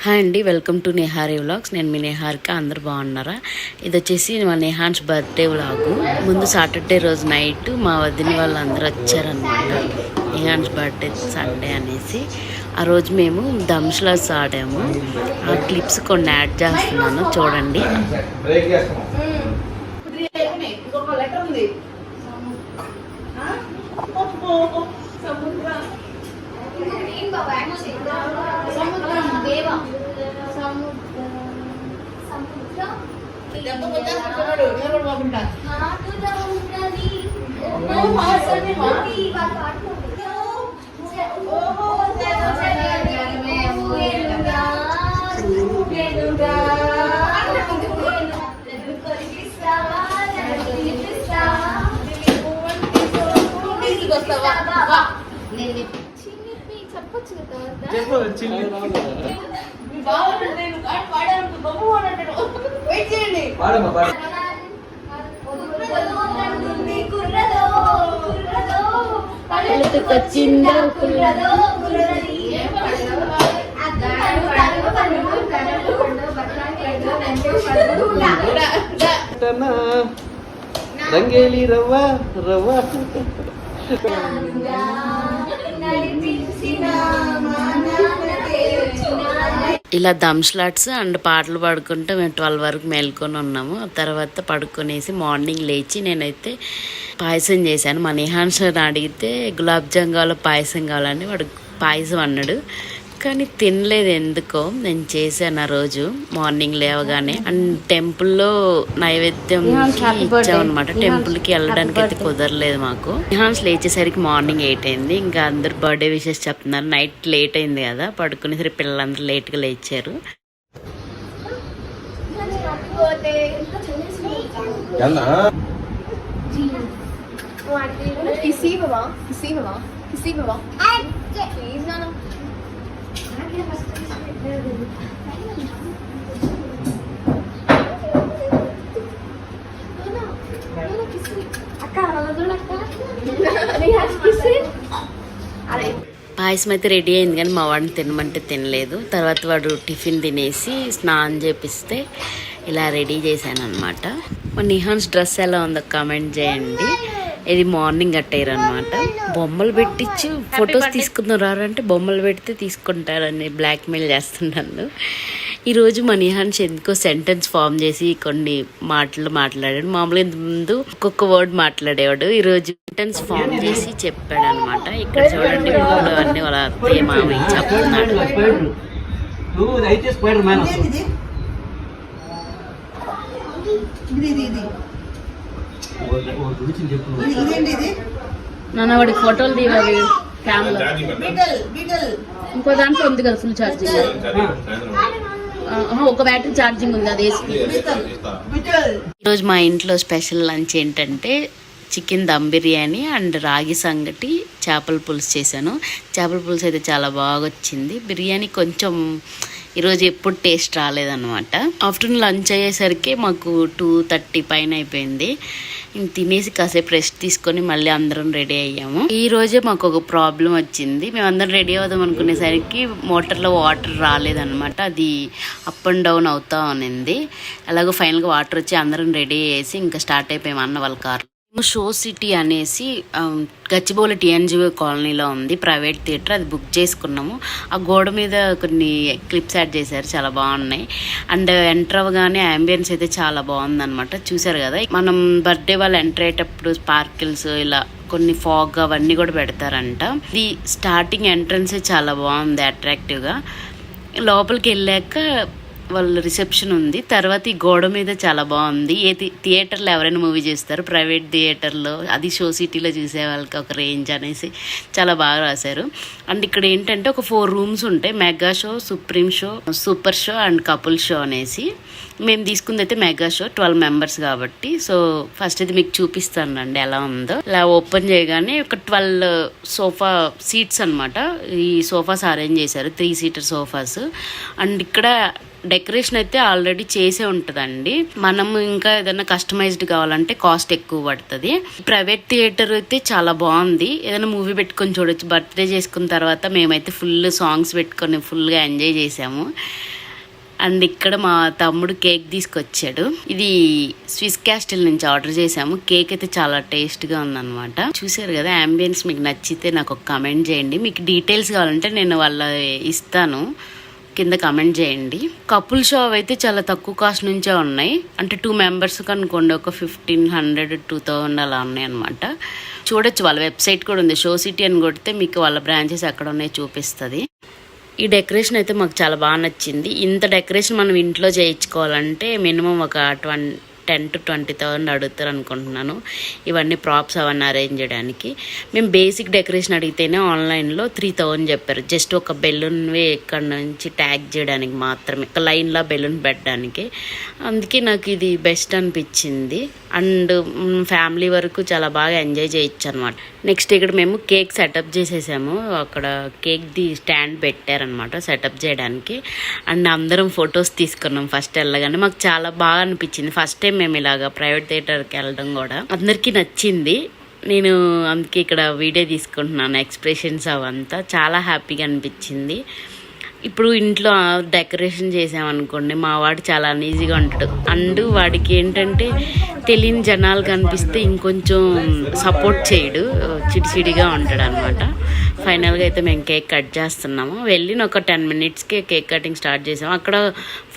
Hi అండి, welcome to nihari vlogs. నేను మీ నిహారిక. అందరు బాగున్నారా? ఇది వచ్చేసి మా నిహాన్స్ బర్త్డే వ్లాగు. ముందు సాటర్డే రోజు నైట్ మా వదిన వాళ్ళందరూ వచ్చారనమాట. నిహాన్స్ బర్త్డే సండే అనేసి ఆ రోజు మేము దంషలాస్ ఆడాము. ఆ క్లిప్స్ కొన్ని యాడ్ చేస్తున్నాను, చూడండి. రంగేలి రవ్వ రవ్వ ఇలా దంష్లాట్స్ అండ్ పాటలు పాడుకుంటూ మేము 12 వరకు మేల్కొని ఉన్నాము. తర్వాత పడుకునేసి మార్నింగ్ లేచి నేనైతే పాయసం చేశాను. మా నిహాన్స్ అడిగితే గులాబ్ జామ్ కావాలో పాయసం కావాలని వాడు పాయసం అన్నాడు, కానీ తినలేదు ఎందుకో. నేను చేశాను ఆ రోజు మార్నింగ్ లేవగానే. అండ్ టెంపుల్లో నైవేద్యం ఇచ్చామన్నమాట. టెంపుల్కి వెళ్ళడానికి అయితే కుదరలేదు మాకు. నిహాన్స్ లేచేసరికి మార్నింగ్ 8 అయింది. ఇంకా అందరు బర్త్డే విషెస్ చెప్తున్నారు. నైట్ లేట్ అయింది కదా, పడుకునేసరికి పిల్లలందరూ లేట్గా లేచారు. పాయసం అయితే రెడీ అయింది, కానీ మా వాడిని తినమంటే తినలేదు. తర్వాత వాడు టిఫిన్ తినేసి స్నానం చేపిస్తే ఇలా రెడీ చేశాను అనమాట. మా నిహాన్స్ డ్రెస్ ఎలా ఉందో కామెంట్ చేయండి. ఇది మార్నింగ్ అట్టయ్యారు అనమాట. బొమ్మలు పెట్టించి ఫొటోస్ తీసుకున్నారు అంటే బొమ్మలు పెడితే తీసుకుంటారని బ్లాక్మెయిల్ చేస్తున్నాను. ఈరోజు మా నిహాన్స్ ఎందుకో సెంటెన్స్ ఫామ్ చేసి కొన్ని మాటలు మాట్లాడాడు. మామూలుగా ముందు ఒక్కొక్క వర్డ్ మాట్లాడేవాడు, ఈరోజు సెంటెన్స్ ఫామ్ చేసి చెప్పాడు అనమాట. ఇక్కడ చూడండి, అన్ని వాళ్ళ అత్తయ్య మామయ్య చెప్తున్నాడు. నాన్న వాడికి ఫోటోలు తీయాలి కెమెరా. ఇంకో దాంట్లో ఉంది కదా ఫుల్ ఛార్జింగ్. ఒక బ్యాటరీ ఛార్జింగ్ ఉంది, అది వేసి. ఈరోజు మా ఇంట్లో స్పెషల్ లంచ్ ఏంటంటే చికెన్ దమ్ బిర్యానీ అండ్ రాగి సంగటి, చేపల పులుసు చేశాను. చేపల పులుసు అయితే చాలా బాగా వచ్చింది. బిర్యానీ కొంచెం ఈరోజు ఎప్పుడు టేస్ట్ రాలేదన్నమాట. ఆఫ్టర్నూన్ లంచ్ అయ్యేసరికి మాకు 2:30 పైన అయిపోయింది. తినేసి కాసేపు రెస్ట్ తీసుకొని మళ్ళీ అందరం రెడీ అయ్యాము. ఈ రోజే మాకు ఒక ప్రాబ్లం వచ్చింది. మేము అందరం రెడీ అవుదాం అనుకునేసరికి మోటార్లో వాటర్ రాలేదన్నమాట. అది అప్ అండ్ డౌన్ అవుతా ఉన్నింది. అలాగో ఫైనల్గా వాటర్ వచ్చి అందరం రెడీ అయ్యేసి ఇంకా స్టార్ట్ అయిపోయాము అన్న వాళ్ళ కార్. షో సిటీ అనేసి గచ్చిబౌలి టీఎన్జిఓ కాలనీలో ఉంది ప్రైవేట్ థియేటర్. అది బుక్ చేసుకున్నాము. ఆ గోడ మీద కొన్ని క్లిప్స్ యాడ్ చేశారు, చాలా బాగున్నాయి. అండ్ ఎంటర్ అవ్వగానే అంబియన్స్ అయితే చాలా బాగుందన్నమాట. చూసారు కదా, మనం బర్త్డే వాళ్ళు ఎంటర్ అయ్యేటప్పుడు స్పార్కిల్స్ ఇలా కొన్ని ఫాగ్ అవన్నీ కూడా పెడతారంట. ఇది స్టార్టింగ్ ఎంట్రన్సే చాలా బాగుంది, అట్రాక్టివ్గా. లోపలికి వెళ్ళాక వాళ్ళ రిసెప్షన్ ఉంది. తర్వాత ఈ గోడ మీద చాలా బాగుంది. థియేటర్లో ఎవరైనా మూవీ చూస్తారు, ప్రైవేట్ థియేటర్లో అది షో సిటీలో చూసే వాళ్ళకి ఒక రేంజ్ అనేసి చాలా బాగా రాశారు. అండ్ ఇక్కడ ఏంటంటే ఒక 4 రూమ్స్ ఉంటాయి. Mega show, supreme show, super show and couple show అనేసి. మేము తీసుకుంది అయితే మెగా షో, 12 మెంబర్స్ కాబట్టి. సో ఫస్ట్ ఇది మీకు చూపిస్తానండి ఎలా ఉందో. ఇలా ఓపెన్ చేయగానే ఒక 12 సోఫా సీట్స్ అనమాట. ఈ సోఫాస్ అరేంజ్ చేశారు, 3 సీటర్ సోఫాస్. అండ్ ఇక్కడ డెకరేషన్ అయితే ఆల్రెడీ చేసే ఉంటుందండి. మనం ఇంకా ఏదైనా కస్టమైజ్డ్ కావాలంటే కాస్ట్ ఎక్కువ పడుతుంది. ప్రైవేట్ థియేటర్ అయితే చాలా బాగుంది, ఏదైనా మూవీ పెట్టుకొని చూడొచ్చు. బర్త్డే చేసుకున్న తర్వాత మేమైతే ఫుల్ సాంగ్స్ పెట్టుకొని ఫుల్గా ఎంజాయ్ చేసాము. అండ్ ఇక్కడ మా తమ్ముడు కేక్ తీసుకొచ్చాడు. ఇది స్విస్ క్యాస్టిల్ నుంచి ఆర్డర్ చేసాము. కేక్ అయితే చాలా టేస్ట్గా ఉందన్నమాట. చూసారు కదా, అంబియన్స్ మీకు నచ్చితే నాకు ఒక కమెంట్ చేయండి. మీకు డీటెయిల్స్ కావాలంటే నేను వాళ్ళ ఇస్తాను, కింద కమెంట్ చేయండి. కపుల్ షో అయితే చాలా తక్కువ కాస్ట్ నుంచే ఉన్నాయి. అంటే 2 మెంబర్స్ కనుకోండి ఒక 1500 2000 అలా ఉన్నాయి అనమాట. చూడొచ్చు, వాళ్ళ వెబ్సైట్ కూడా ఉంది. షో సిటీ అని కొడితే మీకు వాళ్ళ బ్రాంచెస్ ఎక్కడ ఉన్నాయో చూపిస్తుంది. ఈ డెకరేషన్ అయితే మాకు చాలా బాగా నచ్చింది. ఇంత డెకరేషన్ మనం ఇంట్లో చేయించుకోవాలంటే మినిమం ఒక 10 to 20,000 అడుగుతారు అనుకుంటున్నాను. ఇవన్నీ ప్రాప్స్ అవన్నీ అరేంజ్ చేయడానికి. మేము బేసిక్ డెకరేషన్ అడిగితేనే ఆన్లైన్లో 3,000 చెప్పారు. జస్ట్ ఒక బెలూన్వి ఇక్కడ నుంచి ట్యాగ్ చేయడానికి మాత్రమే, ఒక లైన్లో బెలూన్ పెట్టడానికి. అందుకే నాకు ఇది బెస్ట్ అనిపించింది. అండ్ ఫ్యామిలీ వరకు చాలా బాగా ఎంజాయ్ చేయొచ్చు అనమాట. నెక్స్ట్ ఇక్కడ మేము కేక్ సెటప్ చేసేసాము. అక్కడ కేక్ది స్టాండ్ పెట్టారనమాట సెటప్ చేయడానికి. అండ్ అందరం ఫొటోస్ తీసుకున్నాం ఫస్ట్ వెళ్ళగానే. మాకు చాలా బాగా అనిపించింది. ఫస్ట్ టైం మేము ఇలాగా ప్రైవేట్ థియేటర్కి వెళ్ళడం కూడా అందరికీ నచ్చింది. నేను అందుకే ఇక్కడ వీడియో తీసుకుంటున్నాను. ఎక్స్ప్రెషన్స్ అవంతా చాలా హ్యాపీగా అనిపించింది. ఇప్పుడు ఇంట్లో డెకరేషన్ చేసామనుకోండి, మా వాడు చాలా అన్ఈజీగా ఉంటాడు. అండ్ వాడికి ఏంటంటే తెలియని జనాలు కనిపిస్తే ఇంకొంచెం సపోర్ట్ చేయడు, చిడిచిడిగా ఉంటాడు అనమాట. ఫైనల్గా అయితే మేము కేక్ కట్ చేస్తున్నాము. వెళ్ళిన ఒక 10 minutesకి కేక్ కటింగ్ స్టార్ట్ చేసాము. అక్కడ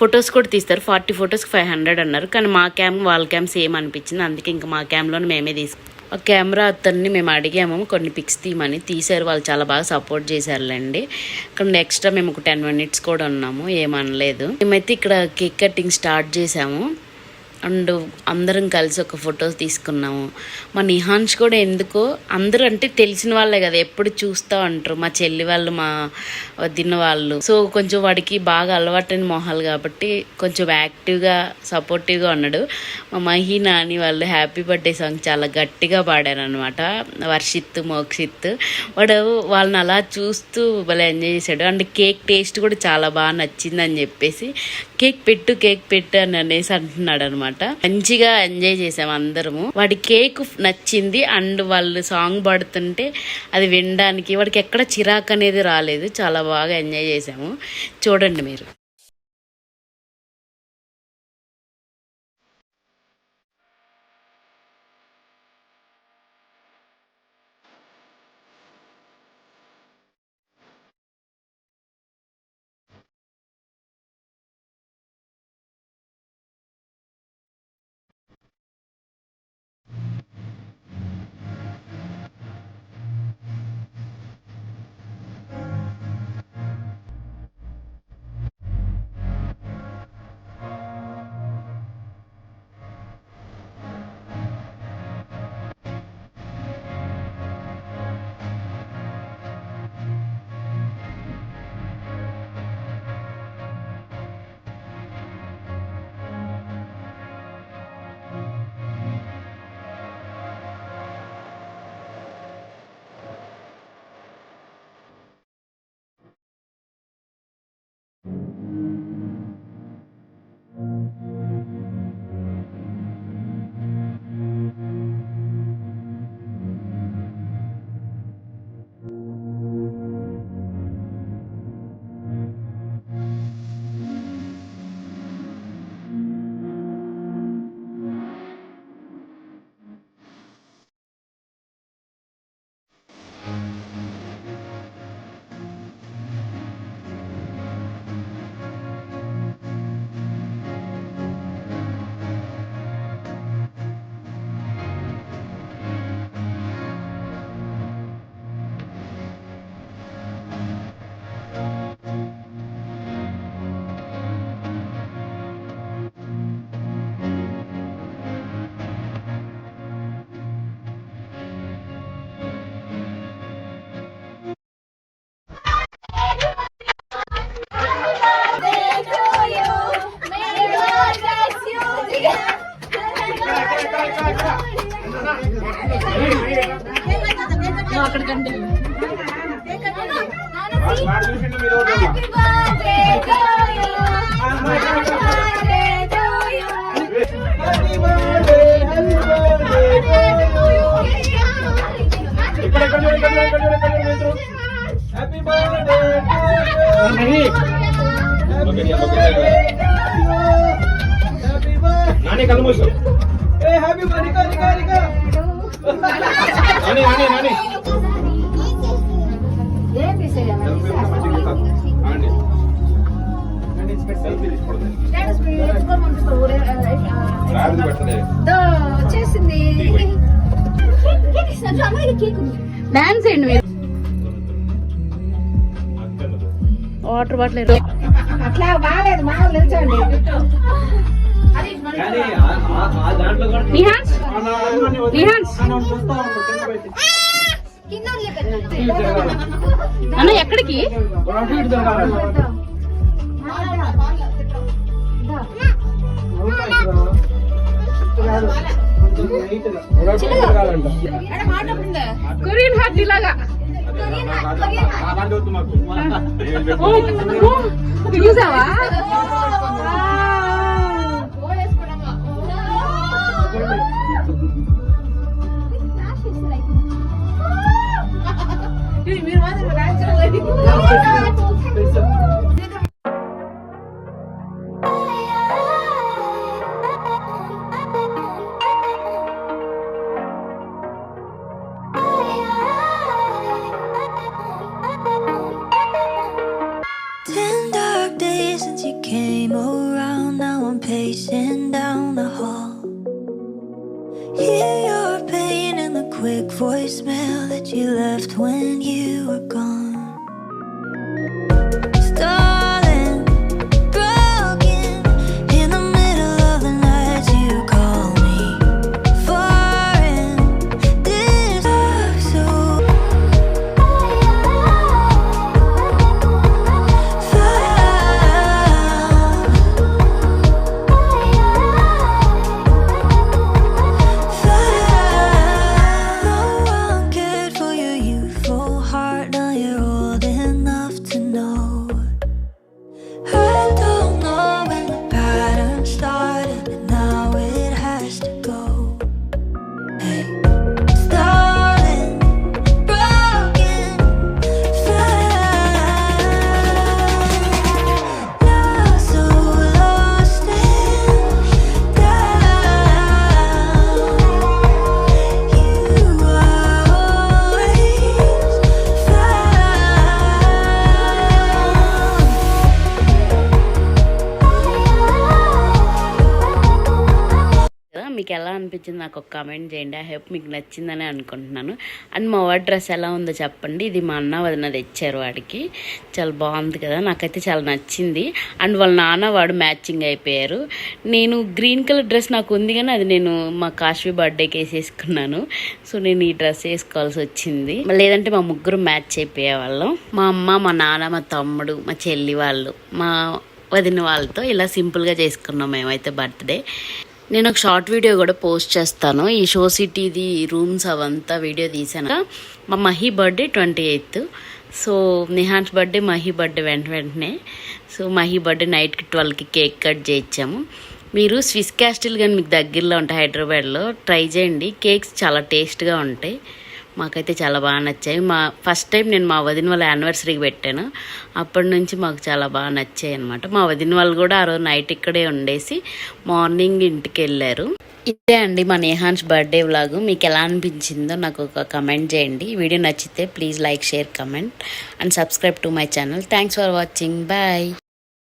ఫొటోస్ కూడా తీస్తారు. 40 photos 500 అన్నారు. కానీ మా క్యామ్ వాళ్ళ క్యామ్ సేమ్ అనిపించింది. అందుకే ఇంకా మా క్యామ్లోనే మేమే తీసుకున్నాం. ఆ కెమెరా అతన్ని మేము అడిగాము కొన్ని పిక్స్ తీయమని, తీశారు. వాళ్ళు చాలా బాగా సపోర్ట్ చేశారులేండి. ఇక్కడ ఎక్స్ట్రా మేము ఒక 10 minutes కూడా ఉన్నాము, ఏమనలేదు. మేమైతే ఇక్కడ కేక్ కటింగ్ స్టార్ట్ చేసాము. అండ్ అందరం కలిసి ఒక ఫొటోస్ తీసుకున్నాము. మా నిహాన్ష్ కూడా ఎందుకో, అందరూ అంటే తెలిసిన వాళ్ళే కదా, ఎప్పుడు చూస్తూ ఉంటారు. మా చెల్లి వాళ్ళు, మా వదిన వాళ్ళు. సో కొంచెం వాడికి బాగా అలవాటైన మొహాలు కాబట్టి కొంచెం యాక్టివ్గా సపోర్టివ్గా ఉన్నాడు. మా మహి నాని వాళ్ళు హ్యాపీ బర్త్డే సాంగ్ చాలా గట్టిగా పాడారు అనమాట. వర్షిత్ మోక్షిత్ వాడు వాళ్ళని అలా చూస్తూ భలే ఎంజాయ్ చేశాడు. అండ్ కేక్ టేస్ట్ కూడా చాలా బాగా నచ్చిందని చెప్పేసి కేక్ పెట్టు అని అనేసి అంటున్నాడు అనమాట. మంచిగా ఎంజాయ్ చేసాము అందరము. వాడి కేక్ నచ్చింది. అండ్ వాళ్ళు సాంగ్ పాడుతుంటే అది వినడానికి వాడికి ఎక్కడ చిరాకు అనేది రాలేదు. చాలా బాగా ఎంజాయ్ చేసాము. చూడండి మీరు. అక్కడికంటే Happy birthday to you. Nani కళ్ళు మూసు. నాని నాని నాని సెల్ఫీ తీసుకోండి. రాత్రి పెట్టలే. వచ్చేసింది డాన్స్ చేయండి మీరు వాటర్ బాటిల్ అట్లా బాగాలేదు మా నిల్చోండి కానీ ఆ దాంట్లో కూడా నిహాన్స్ నిహాన్స్ అన్న ఎక్కడికి కొరియన్ హార్ట్ ఇలాగా చూసావా మీరు since you came around, now I'm pacing down the hall. Hear your pain in the quick voicemail that you left when you were gone. Stalling, broken, in the middle of the night you call me. Foreign, this love so మీకు ఎలా అనిపించింది నాకు ఒక comment చేయండి. I hope మీకు నచ్చిందని అనుకుంటున్నాను. And మా వాడి డ్రెస్ ఎలా ఉందో చెప్పండి. ఇది మా అన్న వదిన తెచ్చారు వాడికి. చాలా బాగుంది కదా, నాకైతే చాలా నచ్చింది. అండ్ వాళ్ళ నాన్న వాడు మ్యాచింగ్ అయిపోయారు. నేను గ్రీన్ కలర్ డ్రెస్ నాకు ఉంది కానీ అది నేను మా కాశ్వీ బర్త్డేకి వేసేసుకున్నాను. సో నేను ఈ డ్రెస్ వేసుకోవాల్సి వచ్చింది. లేదంటే మా ముగ్గురు మ్యాచ్ అయిపోయేవాళ్ళం. మా అమ్మ, మా నాన్న, మా తమ్ముడు, మా చెల్లి వాళ్ళు, మా వదిన వాళ్ళతో ఇలా సింపుల్గా చేసుకున్నాం మేమైతే బర్త్డే. నేను ఒక షార్ట్ వీడియో కూడా పోస్ట్ చేస్తాను. ఈ షో సిటీది రూమ్స్ అవంతా వీడియో తీసాను. మా మహి బర్త్డే 28th. సో నిహాన్స్ బర్త్డే, మహి బర్త్డే వెంటనే. సో మహి బర్త్డే నైట్కి 12కి కేక్ కట్ చేయించాము. మీరు స్విస్ క్యాస్టిల్ కానీ మీకు దగ్గరలో ఉంటాయి హైదరాబాద్లో, ట్రై చేయండి. కేక్స్ చాలా టేస్ట్గా ఉంటాయి. మాకైతే చాలా బాగా నచ్చాయి. ఫస్ట్ టైం నేను మా వదిన వాళ్ళ యానివర్సరీకి పెట్టాను. అప్పటి నుంచి మాకు చాలా బాగా నచ్చాయి అనమాట. మా వదిన వాళ్ళు కూడా ఆ రోజు నైట్ ఇక్కడే ఉండేసి మార్నింగ్ ఇంటికి వెళ్ళారు. ఇదే అండి మా నిహాన్స్ బర్త్డే వ్లాగ్. మీకు ఎలా అనిపించిందో నాకు ఒక కమెంట్ చేయండి. వీడియో నచ్చితే please like, share, comment and subscribe to my channel. Thanks for watching. Bye.